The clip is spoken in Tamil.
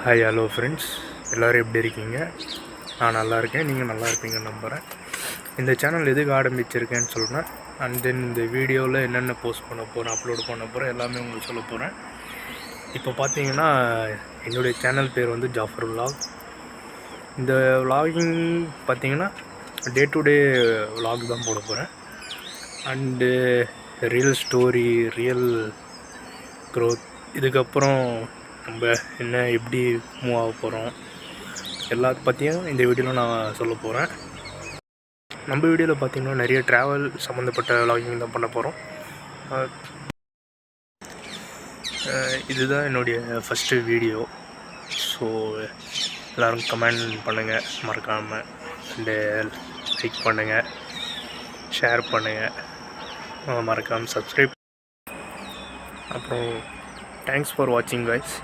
ஹாய் ஹலோ ஃப்ரெண்ட்ஸ், எல்லோரும் எப்படி இருக்கீங்க? நான் நல்லா இருக்கேன், நீங்கள் நல்லா இருப்பீங்கன்னு நம்புகிறேன். இந்த சேனல் எதுக்கு ஆரம்பிச்சிருக்கேன்னு சொல்கிறேன். அண்ட் தென் இந்த வீடியோவில் என்னென்ன போஸ்ட் பண்ண போகிறேன், அப்லோட் பண்ண போகிறேன், எல்லாமே உங்களுக்கு சொல்ல போகிறேன். இப்போ பார்த்தீங்கன்னா என்னுடைய சேனல் பேர் வந்து ஜாஃபர் விலாக். இந்த விலாகிங் பார்த்தீங்கன்னா டே டு டே விலாக் தான் போட போகிறேன். And real story, real growth, இதுக்கப்புறம் நம்ம என்ன எப்படி மூவ் ஆக போகிறோம் எல்லாத்த பற்றியும் இந்த வீடியோவில் நான் சொல்ல போகிறேன். நம்ம வீடியோவில் பார்த்திங்கன்னா நிறைய ட்ராவல் சம்மந்தப்பட்ட விலாகிங் தான் பண்ண போகிறோம். இதுதான் என்னுடைய ஃபஸ்ட்டு வீடியோ. ஸோ எல்லோரும் கமெண்ட் பண்ணுங்கள் மறக்காமல், அண்டு லைக் பண்ணுங்கள், ஷேர் பண்ணுங்கள், மறக்காமல் சப்ஸ்கிரைப். அப்புறம் தேங்க்ஸ் ஃபார் வாட்சிங் கைஸ்.